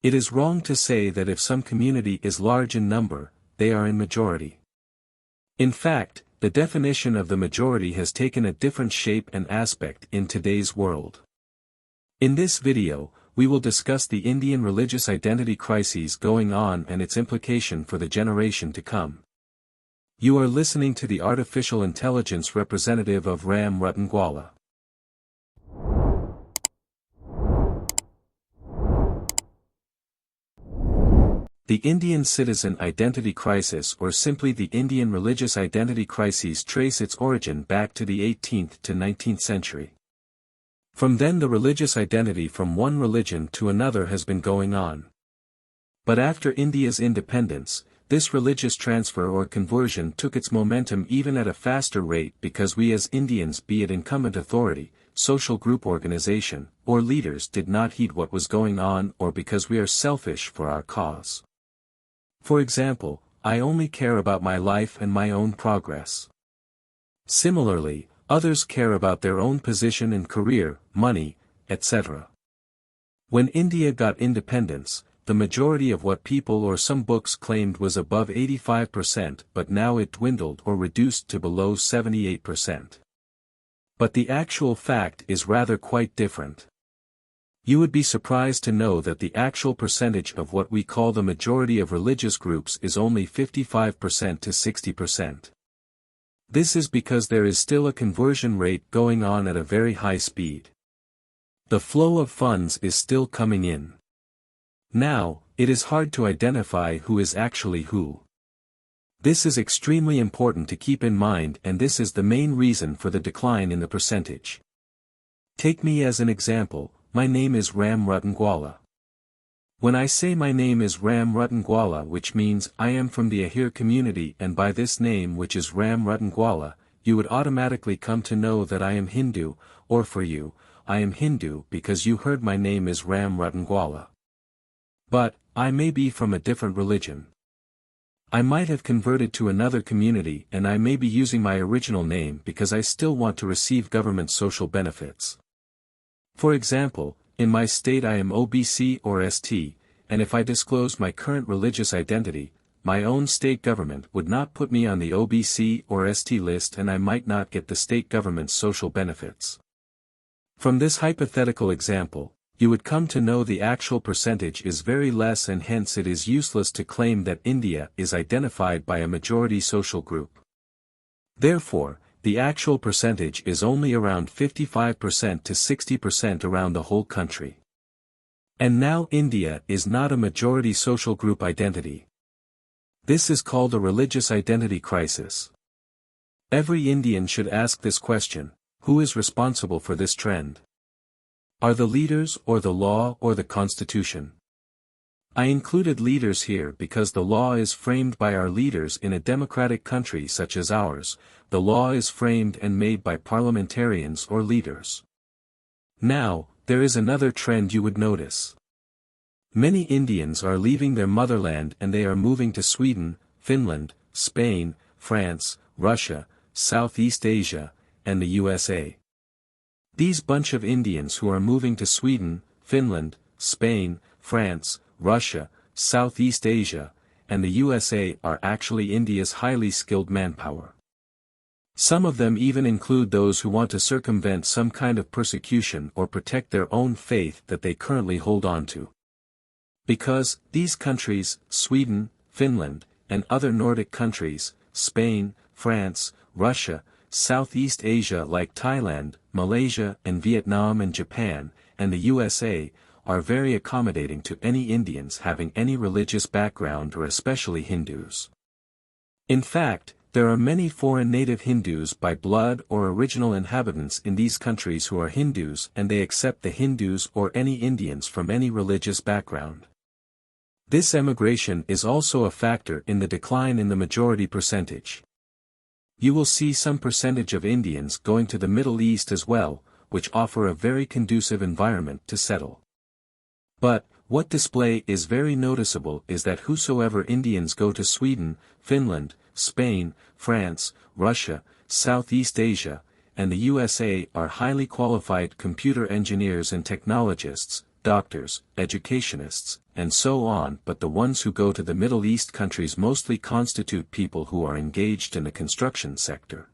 It is wrong to say that if some community is large in number, they are in majority. In fact, the definition of the majority has taken a different shape and aspect in today's world. In this video, we will discuss the Indian religious identity crises going on and its implication for the generation to come. You are listening to the artificial intelligence representative of Ram Rutangwala. The Indian citizen identity crisis, or simply the Indian religious identity crises, trace its origin back to the 18th to 19th century. From then the religious identity from one religion to another has been going on. But after India's independence, this religious transfer or conversion took its momentum even at a faster rate because we as Indians, be it incumbent authority, social group organization, or leaders, did not heed what was going on, or because we are selfish for our cause. For example, I only care about my life and my own progress. Similarly, others care about their own position in career, money, etc. When India got independence, the majority of what people or some books claimed was above 85%, but now it dwindled or reduced to below 78%. But the actual fact is rather quite different. You would be surprised to know that the actual percentage of what we call the majority of religious groups is only 55% to 60%. This is because there is still a conversion rate going on at a very high speed. The flow of funds is still coming in. Now, it is hard to identify who is actually who. This is extremely important to keep in mind, and this is the main reason for the decline in the percentage. Take me as an example. My name is Ram Rutangwala. When I say my name is Ram Rutangwala, which means I am from the Ahir community, and by this name, which is Ram Rutangwala, you would automatically come to know that I am Hindu, or for you, I am Hindu because you heard my name is Ram Rutangwala. But, I may be from a different religion. I might have converted to another community, and I may be using my original name because I still want to receive government social benefits. For example, in my state I am OBC or ST, and if I disclose my current religious identity, my own state government would not put me on the OBC or ST list, and I might not get the state government's social benefits. From this hypothetical example, you would come to know the actual percentage is very less, and hence it is useless to claim that India is identified by a majority social group. Therefore, the actual percentage is only around 55% to 60% around the whole country. And now India is not a majority social group identity. This is called a religious identity crisis. Every Indian should ask this question: who is responsible for this trend? Are the leaders, or the law, or the constitution? I included leaders here because the law is framed by our leaders. In a democratic country such as ours, the law is framed and made by parliamentarians or leaders. Now, there is another trend you would notice. Many Indians are leaving their motherland and they are moving to Sweden, Finland, Spain, France, Russia, Southeast Asia, and the USA. These bunch of Indians who are moving to Sweden, Finland, Spain, France, Russia, Southeast Asia, and the USA are actually India's highly skilled manpower. Some of them even include those who want to circumvent some kind of persecution or protect their own faith that they currently hold on to. Because these countries, Sweden, Finland, and other Nordic countries, Spain, France, Russia, Southeast Asia like Thailand, Malaysia and Vietnam and Japan, and the USA, are very accommodating to any Indians having any religious background, or especially Hindus. In fact, there are many foreign native Hindus by blood or original inhabitants in these countries who are Hindus, and they accept the Hindus or any Indians from any religious background. This emigration is also a factor in the decline in the majority percentage. You will see some percentage of Indians going to the Middle East as well, which offer a very conducive environment to settle. But, what display is very noticeable is that whosoever Indians go to Sweden, Finland, Spain, France, Russia, Southeast Asia, and the USA are highly qualified computer engineers and technologists, doctors, educationists, and so on, but the ones who go to the Middle East countries mostly constitute people who are engaged in the construction sector.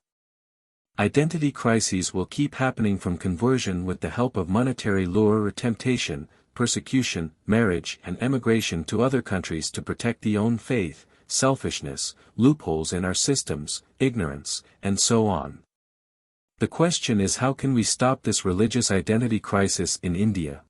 Identity crises will keep happening from conversion with the help of monetary lure or temptation, persecution, marriage and emigration to other countries to protect the own faith, selfishness, loopholes in our systems, ignorance, and so on. The question is, how can we stop this religious identity crisis in India?